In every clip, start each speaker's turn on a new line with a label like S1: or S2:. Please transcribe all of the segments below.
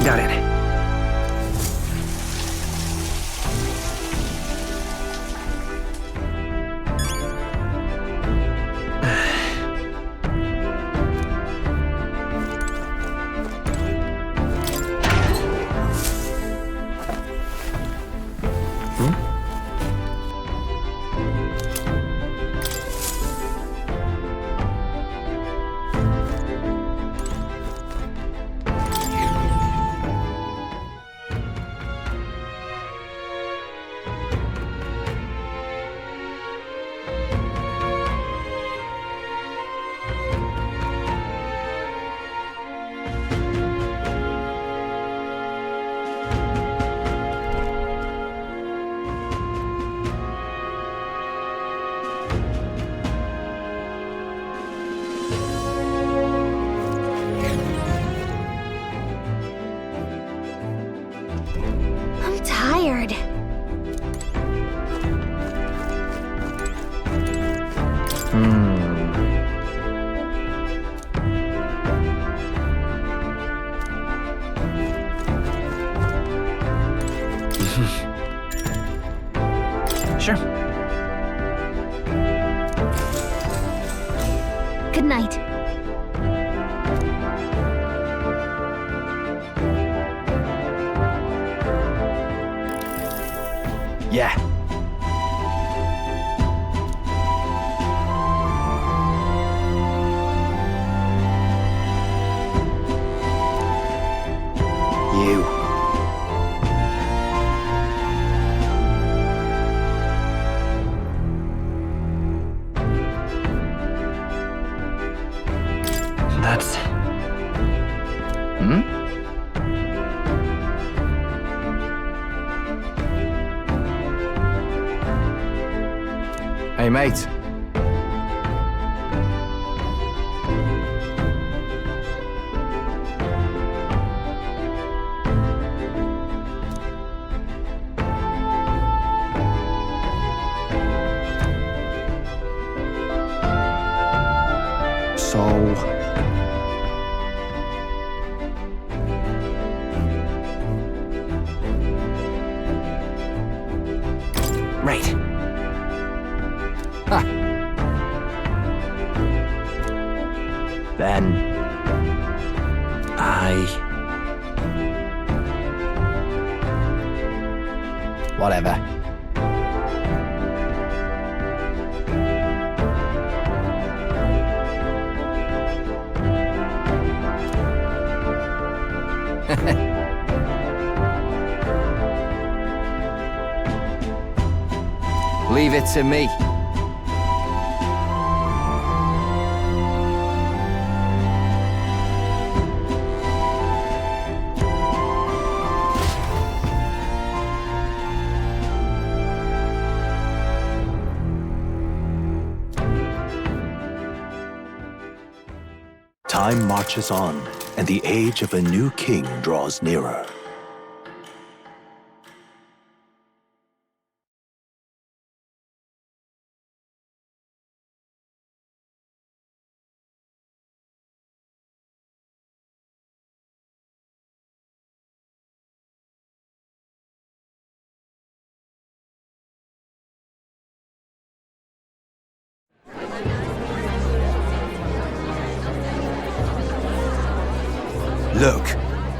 S1: Got it. Sure.
S2: Good night.
S1: Yeah. You. That's... Hey, mate. Right. Ha. Then... Whatever. Leave it to me.
S3: Time marches on, and the age of a new king draws nearer.
S1: Look,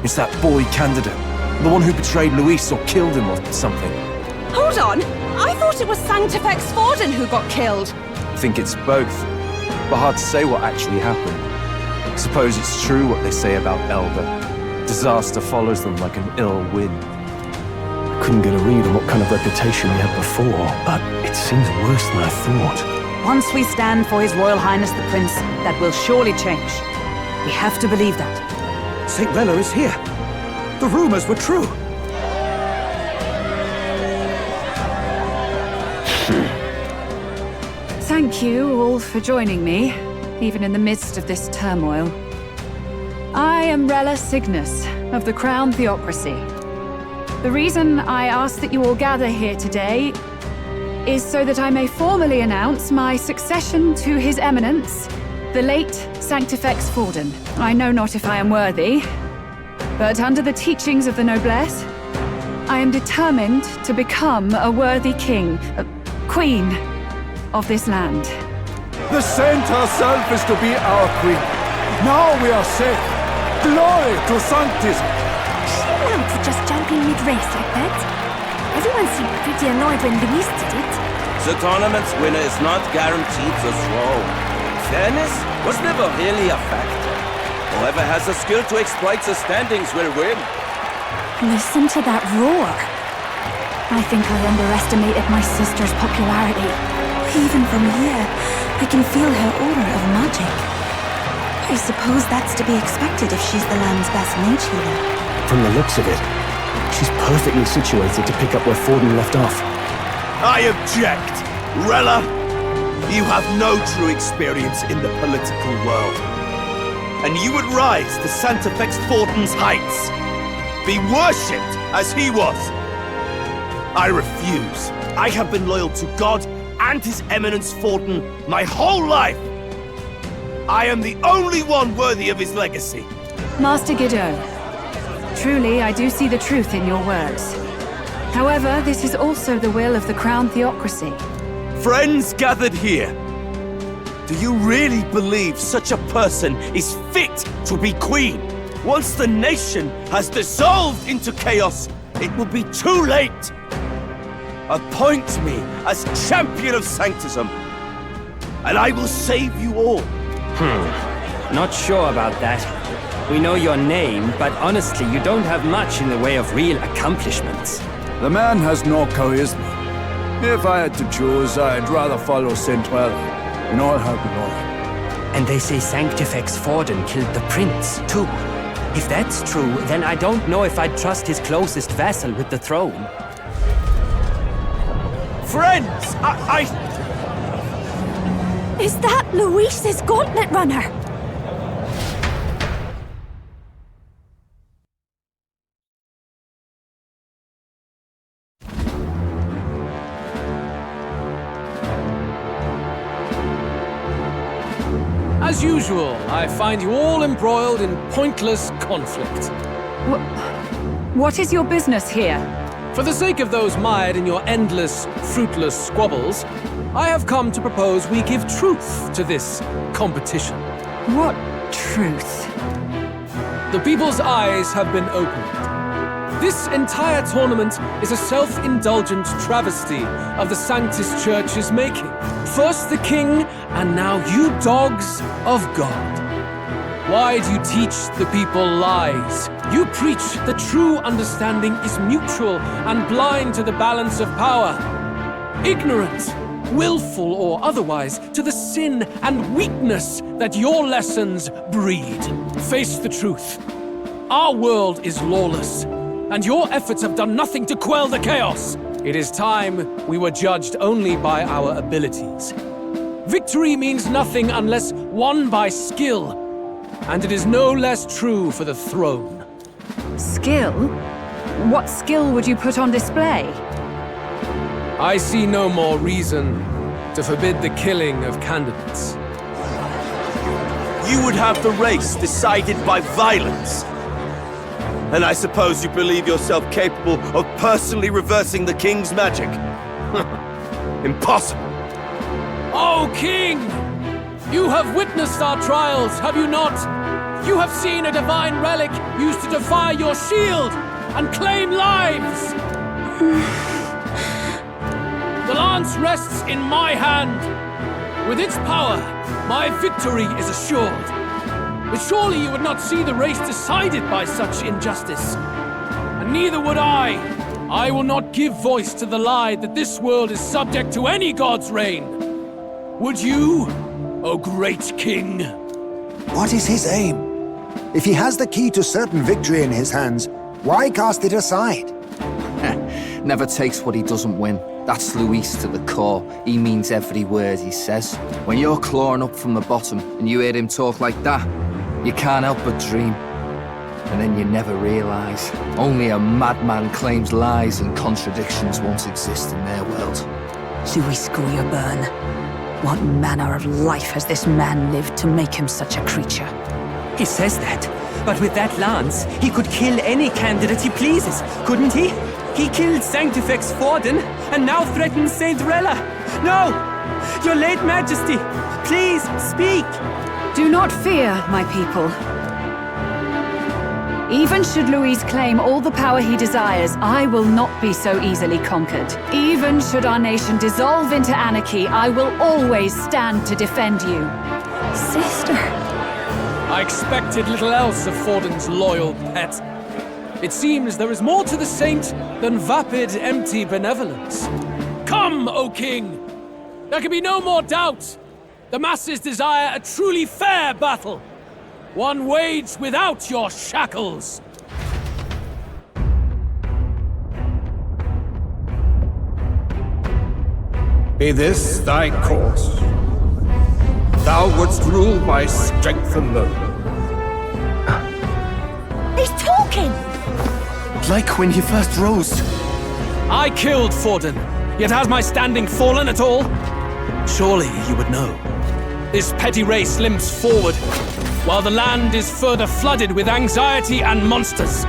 S1: it's that boy candidate. The one who betrayed Luis or killed him or something.
S4: Hold on! I thought it was Sanctifex Forden who got killed.
S1: I think it's both, but hard to say what actually happened. Suppose it's true what they say about Elder. Disaster follows them like an ill wind.
S5: Couldn't get a read on what kind of reputation he had before, but it seems worse than I thought.
S6: Once we stand for His Royal Highness the Prince, that will surely change. We have to believe that.
S5: St. Rella is here. The rumors were true.
S6: Thank you all for joining me, even in the midst of this turmoil. I am Rella Cygnus, of the Crown Theocracy. The reason I ask that you all gather here today is so that I may formally announce my succession to His Eminence, the late Sanctifex Forden. I know not if I am worthy, But under the teachings of the noblesse, I am determined to become a worthy king, queen of this land.
S2: The saint herself is to be our queen. Now we are safe. Glory to Sanctism.
S7: Is she allowed to just jump in mid-race like that? Everyone seemed pretty annoyed when Luis did it.
S8: The tournament's winner is not guaranteed the throne. Fairness was never really a factor. Whoever has the skill to exploit the standings will win.
S7: Listen to that roar. I think I underestimated my sister's popularity. Even from here, I can feel her aura of magic. I suppose that's to be expected if she's the land's best mage healer.
S5: From the looks of it, she's perfectly situated to pick up where Forden left off.
S3: I object! Rella, you have no true experience in the political world. And you would rise to Santefex Forden's heights. Be worshipped as he was. I refuse. I have been loyal to God and His Eminence Forden my whole life. I am the only one worthy of his legacy.
S6: Master Guido, truly I do see the truth in your words. However, this is also the will of the Crown Theocracy.
S3: Friends gathered here, do you really believe such a person is fit to be queen? Once the nation has dissolved into chaos, it will be too late. Appoint me as champion of Sanctism, and I will save you all.
S9: Not sure about that. We know your name, but honestly, you don't have much in the way of real accomplishments.
S2: The man has no charisma. If I had to choose, I'd rather follow Saint Rella in all her glory.
S9: And they say Sanctifex Forden killed the prince, too. If that's true, then I don't know if I'd trust his closest vassal with the throne.
S3: Friends,
S7: Is that Luis's gauntlet runner?
S10: As usual, I find you all embroiled in pointless conflict.
S6: What is your business here?
S10: For the sake of those mired in your endless, fruitless squabbles, I have come to propose we give truth to this competition.
S6: What truth?
S10: The people's eyes have been opened. This entire tournament is a self-indulgent travesty of the Sanctus Church's making. First the king, and now you dogs of God. Why do you teach the people lies? You preach that true understanding is mutual and blind to the balance of power. Ignorant, willful or otherwise, to the sin and weakness that your lessons breed. Face the truth. Our world is lawless, and your efforts have done nothing to quell the chaos. It is time we were judged only by our abilities. Victory means nothing unless won by skill, and it is no less true for the throne.
S6: Skill? What skill would you put on display?
S10: I see no more reason to forbid the killing of candidates.
S3: You would have the race decided by violence. And I suppose you believe yourself capable of personally reversing the king's magic? Impossible.
S10: Oh, King! You have witnessed our trials, have you not? You have seen a divine relic used to defy your shield and claim lives! The lance rests in my hand. With its power, my victory is assured. But surely you would not see the race decided by such injustice. And neither would I. I will not give voice to the lie that this world is subject to any god's reign. Would you, O great king?
S11: What is his aim? If he has the key to certain victory in his hands, why cast it aside?
S1: Never takes what he doesn't win. That's Luis to the core. He means every word he says. When you're clawing up from the bottom and you hear him talk like that, you can't help but dream. And then you never realize. Only a madman claims lies and contradictions won't exist in their world.
S12: Luis Goyerburn. What manner of life has this man lived to make him such a creature?
S9: He says that, but with that lance, he could kill any candidate he pleases, couldn't he? He killed Sanctifex Forden, and now threatens Saint Rella. No! Your late Majesty, please, speak!
S6: Do not fear, my people. Even should Luis claim all the power he desires, I will not be so easily conquered. Even should our nation dissolve into anarchy, I will always stand to defend you.
S7: Sister.
S10: I expected little else of Forden's loyal pet. It seems there is more to the saint than vapid, empty benevolence. Come, O King! There can be no more doubt. The masses desire a truly fair battle. One waged without your shackles.
S12: Be this thy course. Thou wouldst rule by strength alone.
S7: He's talking!
S5: Like when he first rose.
S10: I killed Forden, yet has my standing fallen at all? Surely you would know. This petty race limps forward, while the land is further flooded with anxiety and monsters.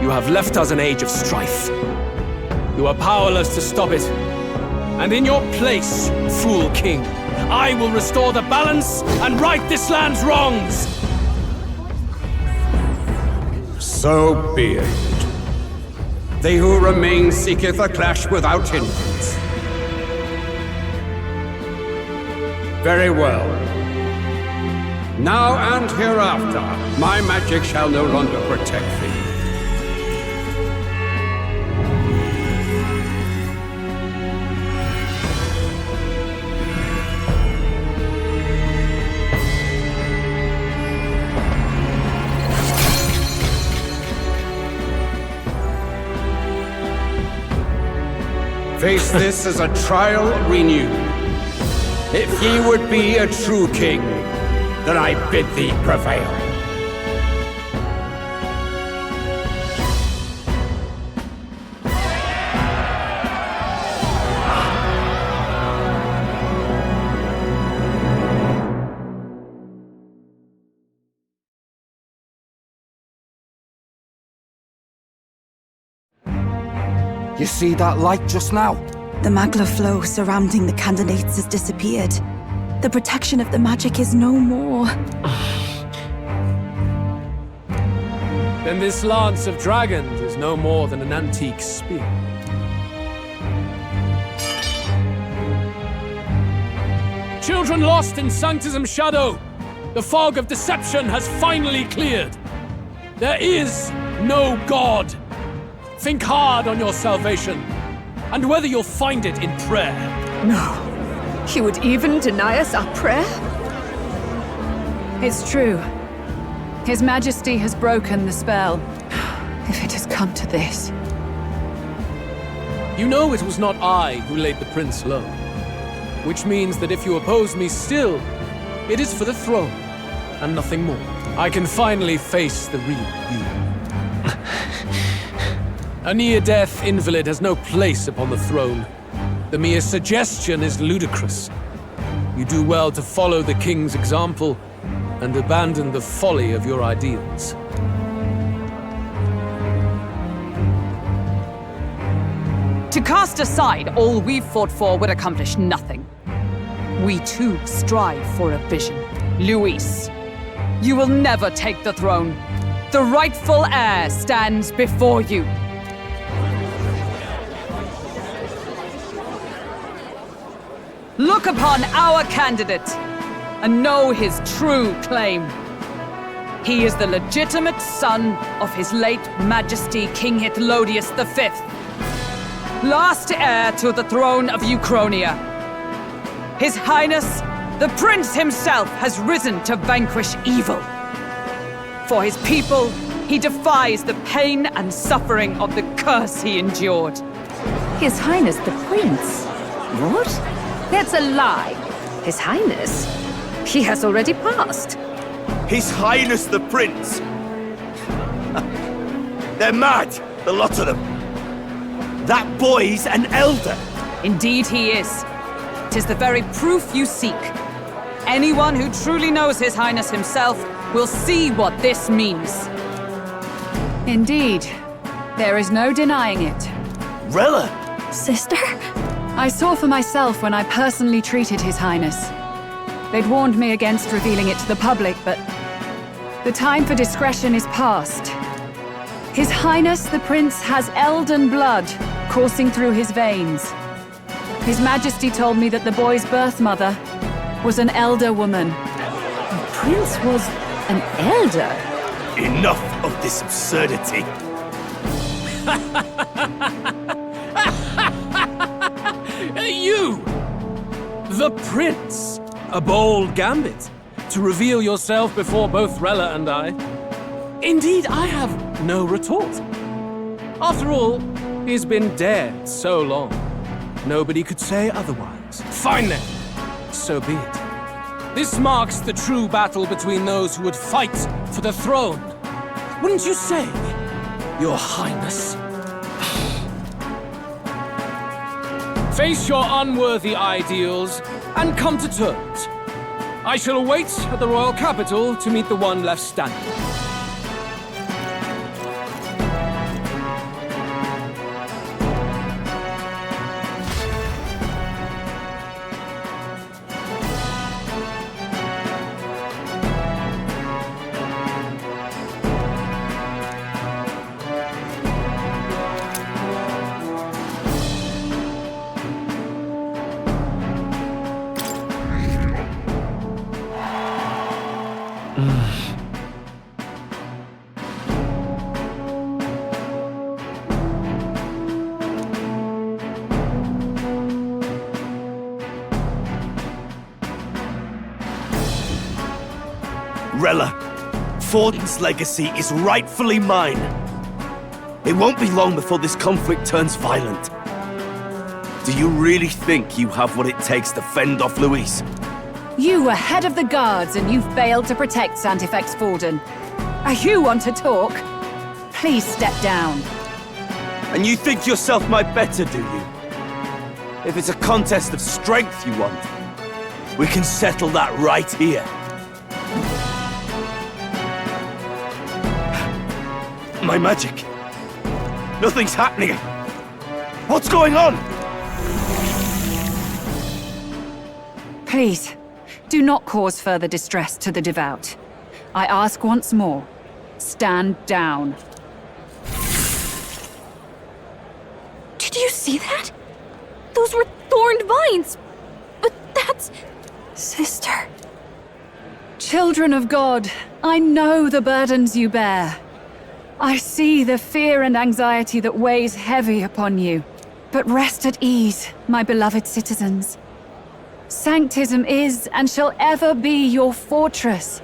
S10: You have left us an age of strife. You are powerless to stop it. And in your place, fool king, I will restore the balance and right this land's wrongs!
S12: So be it. They who remain seeketh a clash without hindrance. Very well. Now and hereafter, my magic shall no longer protect thee. Face this as a trial renewed. If ye would be a true king, then I bid thee prevail.
S1: You see that light just now?
S7: The magla flow surrounding the candidates has disappeared. The protection of the magic is no more.
S10: Then this lance of dragons is no more than an antique spear. Children lost in Sanctism's shadow! The fog of deception has finally cleared! There is no God! Think hard on your salvation, and whether you'll find it in prayer.
S4: No. He would even deny us our prayer?
S6: It's true. His Majesty has broken the spell. If it has come to this.
S10: You know it was not I who laid the prince low. Which means that if you oppose me still, it is for the throne, and nothing more. I can finally face the real you. A near-death invalid has no place upon the throne. The mere suggestion is ludicrous. You do well to follow the king's example and abandon the folly of your ideals.
S4: To cast aside all we've fought for would accomplish nothing. We too strive for a vision. Luis, you will never take the throne. The rightful heir stands before you. Look upon our candidate and know his true claim. He is the legitimate son of his late Majesty King Hythlodius V, last heir to the throne of Uchronia. His Highness, the Prince himself, has risen to vanquish evil. For his people, he defies the pain and suffering of the curse he endured.
S13: His Highness the Prince? What? That's a lie. His Highness? He has already passed.
S3: His Highness the Prince! They're mad, the lot of them. That boy's an elder.
S4: Indeed he is. 'Tis the very proof you seek. Anyone who truly knows His Highness himself will see what this means.
S6: Indeed. There is no denying it.
S3: Rella!
S7: Sister?
S6: I saw for myself when I personally treated His Highness. They'd warned me against revealing it to the public, but the time for discretion is past. His Highness the Prince has Elden blood coursing through his veins. His Majesty told me that the boy's birth mother was an elder woman.
S13: The prince was an elder?
S3: Enough of this absurdity.
S10: You! The prince! A bold gambit to reveal yourself before both Rella and I. Indeed, I have no retort. After all, he's been dead so long. Nobody could say otherwise. Fine then. So be it. This marks the true battle between those who would fight for the throne. Wouldn't you say, Your Highness? Face your unworthy ideals and come to terms. I shall await at the royal capital to meet the one left standing.
S3: Rella, Forden's legacy is rightfully mine. It won't be long before this conflict turns violent. Do you really think you have what it takes to fend off Luis?
S6: You were head of the guards and you failed to protect Sanctifex Forden. You want to talk? Please step down.
S3: And you think yourself my better, do you? If it's a contest of strength you want, we can settle that right here. My magic. Nothing's happening. What's going on?
S6: Please, do not cause further distress to the devout. I ask once more, stand down.
S7: Did you see that? Those were thorned vines. But that's... Sister.
S6: Children of God, I know the burdens you bear. I see the fear and anxiety that weighs heavy upon you. But rest at ease, my beloved citizens. Sanctism is and shall ever be your fortress.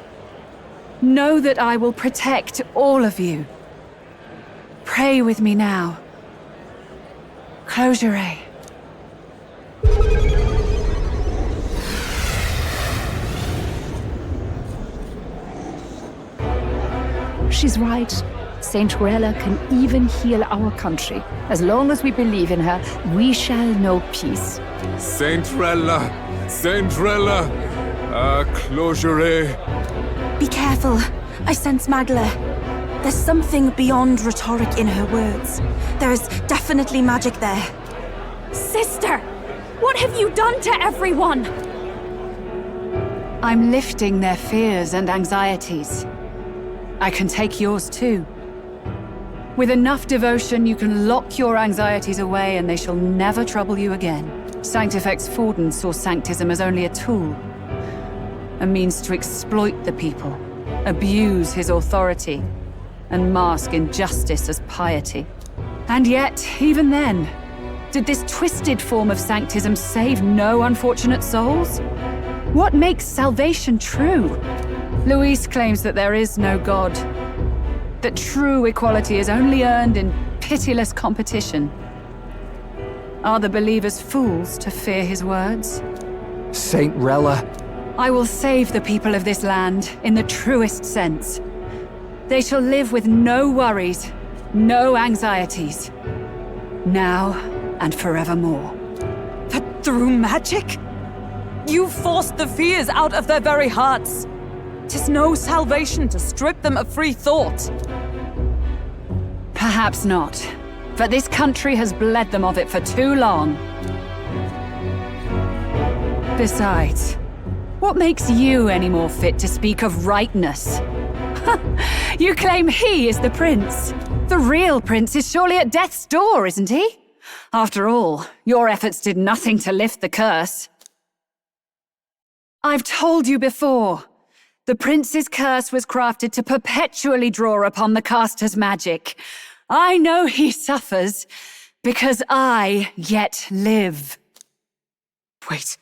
S6: Know that I will protect all of you. Pray with me now. Close your eyes.
S13: She's right. Saint Rella can even heal our country. As long as we believe in her, we shall know peace.
S2: Saint Rella! Saint Rella! Close your eyes.
S7: Be careful. I sense Magla. There's something beyond rhetoric in her words. There is definitely magic there. Sister! What have you done to everyone?
S6: I'm lifting their fears and anxieties. I can take yours too. With enough devotion, you can lock your anxieties away and they shall never trouble you again. Sanctifex Forden saw Sanctism as only a tool. A means to exploit the people, abuse his authority, and mask injustice as piety. And yet, even then, did this twisted form of Sanctism save no unfortunate souls? What makes salvation true? Luis claims that there is no God. That true equality is only earned in pitiless competition. Are the believers fools to fear his words?
S1: Saint Rella.
S6: I will save the people of this land in the truest sense. They shall live with no worries, no anxieties. Now and forevermore.
S4: But through magic? You forced the fears out of their very hearts. 'Tis no salvation to strip them of free thought.
S6: Perhaps not. But this country has bled them of it for too long. Besides, what makes you any more fit to speak of rightness? You claim he is the prince. The real prince is surely at death's door, isn't he? After all, your efforts did nothing to lift the curse. I've told you before. The prince's curse was crafted to perpetually draw upon the caster's magic. I know he suffers, because I yet live.
S4: Wait.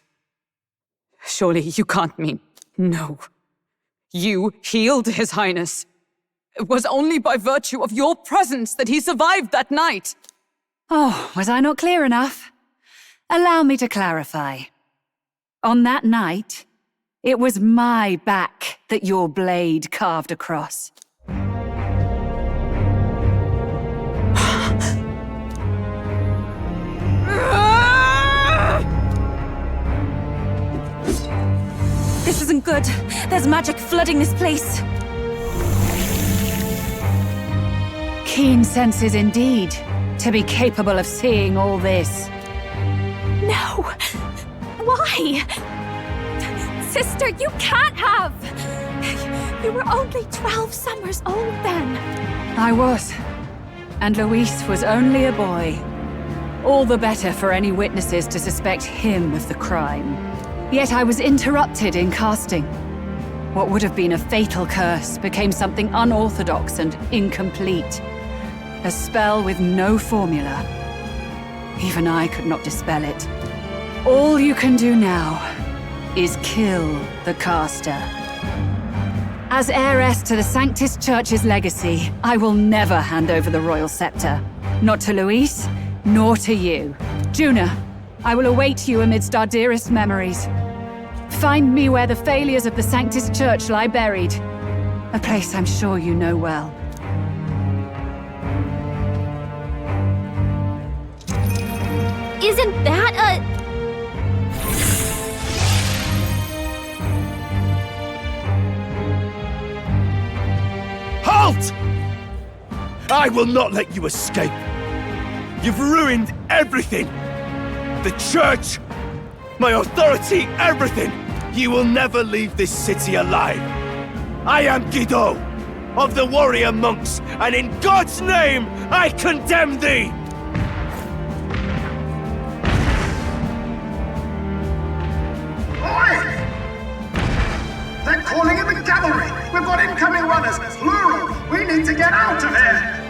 S4: Surely you can't mean... No. You healed His Highness. It was only by virtue of your presence that he survived that night.
S6: Oh, was I not clear enough? Allow me to clarify. On that night, it was my back that your blade carved across.
S7: This isn't good. There's magic flooding this place.
S6: Keen senses indeed, to be capable of seeing all this.
S7: No! Why? Sister, you can't have! You were only 12 summers old then.
S6: I was. And Luis was only a boy. All the better for any witnesses to suspect him of the crime. Yet I was interrupted in casting. What would have been a fatal curse became something unorthodox and incomplete. A spell with no formula. Even I could not dispel it. All you can do now is kill the caster. As heiress to the Sanctis Church's legacy, I will never hand over the royal scepter. Not to Luis, nor to you. Juna, I will await you amidst our dearest memories. Find me where the failures of the Sanctis Church lie buried. A place I'm sure you know well.
S7: Isn't that a...
S3: Halt! I will not let you escape. You've ruined everything. The church, my authority, everything. You will never leave this city alive. I am Guido, of the warrior monks, and in God's name, I condemn thee!
S14: They're calling in the cavalry! We've got incoming runners, plural! We need to get out of here!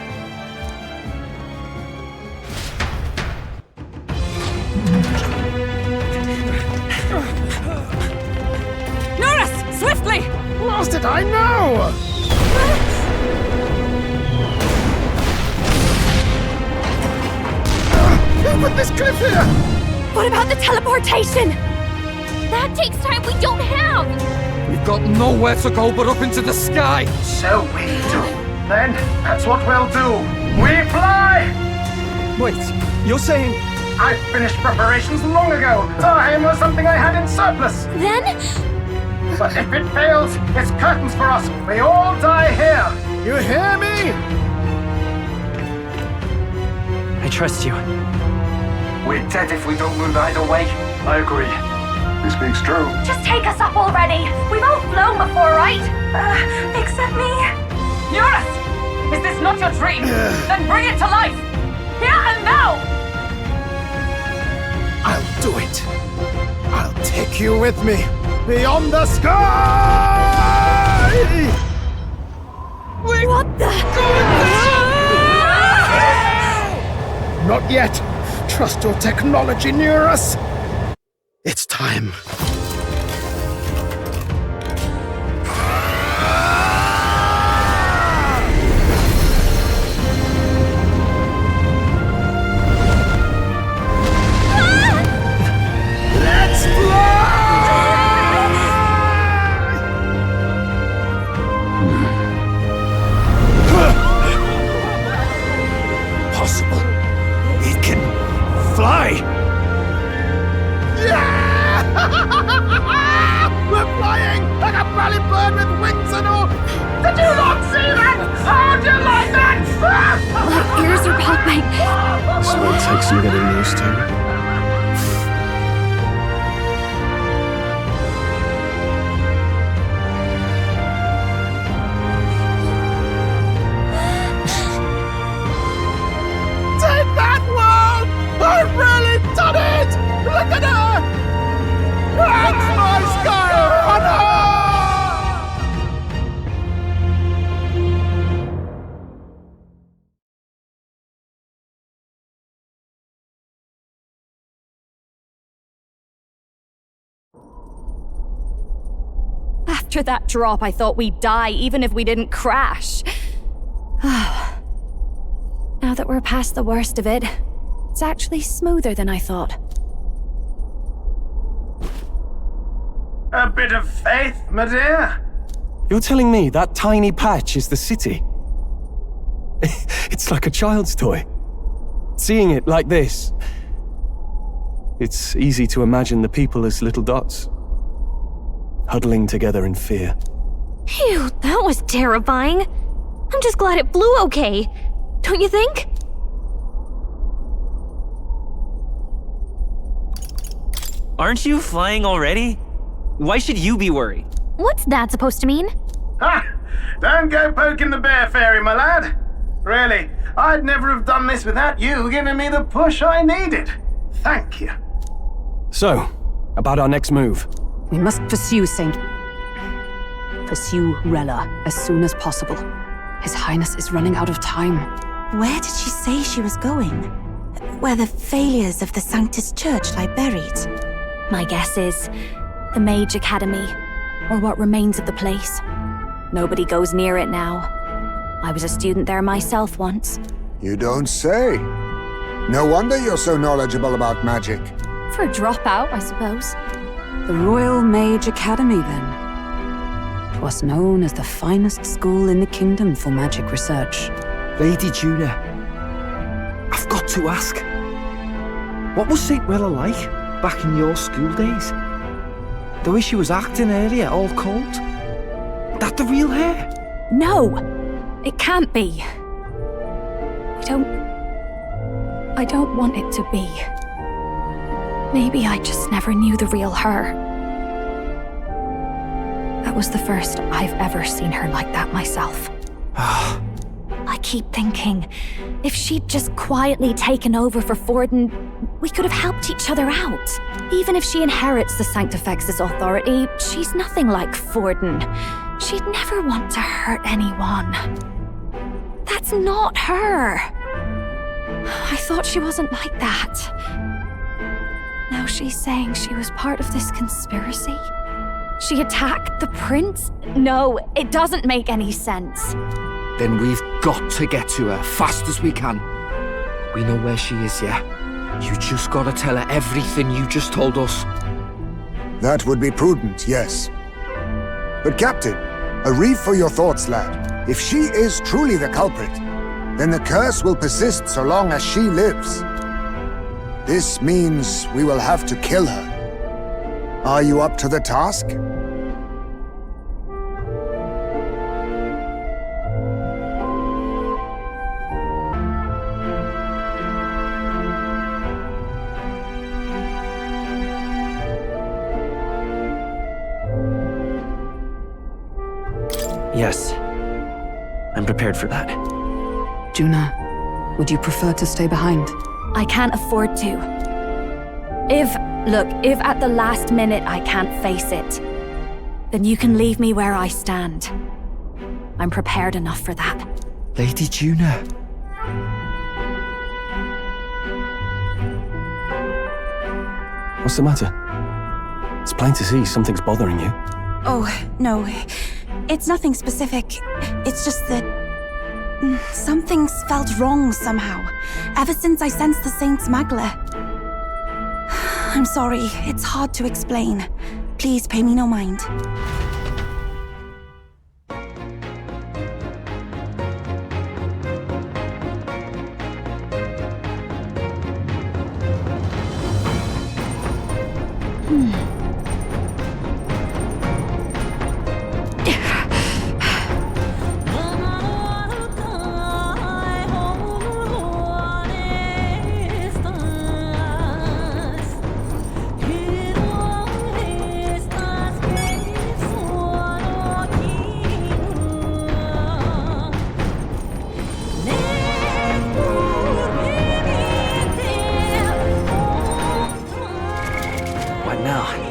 S4: Norris! Swiftly!
S14: What else did I know? Who put this cliff here?
S7: What about the teleportation? That takes time we don't have!
S1: We've got nowhere to go but up into the sky!
S14: So we do. Then, that's what we'll do. We fly!
S5: Wait, you're saying...
S14: I finished preparations long ago. Time was something I had in surplus.
S7: Then?
S14: But if it fails, it's curtains for us. We all die here. You hear me?
S9: I trust you.
S14: We're dead if we don't move either way. I agree. He speaks true.
S7: Just take us up already. We've all flown before, right? Except me.
S4: Eurus! Is this not your dream? Then bring it to life! Here and now!
S14: I'll do it. I'll take you with me. Beyond the sky!
S7: What the?
S14: Not yet. Trust your technology near us. It's time. Let's fly!
S3: Possible. It can fly!
S14: Yeah!
S5: supposed to.
S14: Take that, world! I've really done it! Look at her! That's my sky of honor!
S7: After that drop, I thought we'd die, even if we didn't crash. Now that we're past the worst of it, it's actually smoother than I thought.
S14: A bit of faith, my dear.
S5: You're telling me that tiny patch is the city? It's like a child's toy. Seeing it like this, it's easy to imagine the people as little dots, huddling together in fear.
S15: Phew, that was terrifying. I'm just glad it flew okay. Don't you think?
S16: Aren't you flying already? Why should you be worried?
S15: What's that supposed to mean?
S14: Ha! Don't go poking the bear fairy, my lad. Really, I'd never have done this without you giving me the push I needed. Thank you.
S5: So, about our next move.
S6: We must pursue Rella as soon as possible. His Highness is running out of time.
S7: Where did she say she was going? Where the failures of the Sanctus Church lie buried?
S15: My guess is the Mage Academy,
S7: Or what remains of the place. Nobody goes near it now. I was a student there myself once.
S11: You don't say. No wonder you're so knowledgeable about magic.
S7: For a dropout, I suppose.
S6: The Royal Mage Academy, then. 'Twas known as the finest school in the kingdom for magic research.
S1: Lady Juna, I've got to ask. What was St. Rella like back in your school days? The way she was acting earlier, all cold? That the real hair?
S7: No! It can't be. I don't want it to be. Maybe I just never knew the real her. That was the first I've ever seen her like that myself. I keep thinking, if she'd just quietly taken over for Forden, we could have helped each other out. Even if she inherits the Sanctifex's authority, she's nothing like Forden. She'd never want to hurt anyone. That's not her. I thought she wasn't like that. Now she's saying she was part of this conspiracy? She attacked the prince? No, it doesn't make any sense.
S1: Then we've got to get to her fast as we can. We know where she is, yeah? You just gotta tell her everything you just told us.
S11: That would be prudent, yes. But Captain, a reef for your thoughts, lad. If she is truly the culprit, then the curse will persist so long as she lives. This means we will have to kill her. Are you up to the task?
S16: Yes. I'm prepared for that.
S6: Juna, would you prefer to stay behind?
S7: I can't afford to. If at the last minute I can't face it, then you can leave me where I stand. I'm prepared enough for that.
S1: Lady Juna.
S5: What's the matter? It's plain to see something's bothering you.
S7: Oh, no. It's nothing specific. It's just that something's felt wrong somehow, ever since I sensed the Saint's Magla. I'm sorry, it's hard to explain. Please pay me no mind.
S9: now.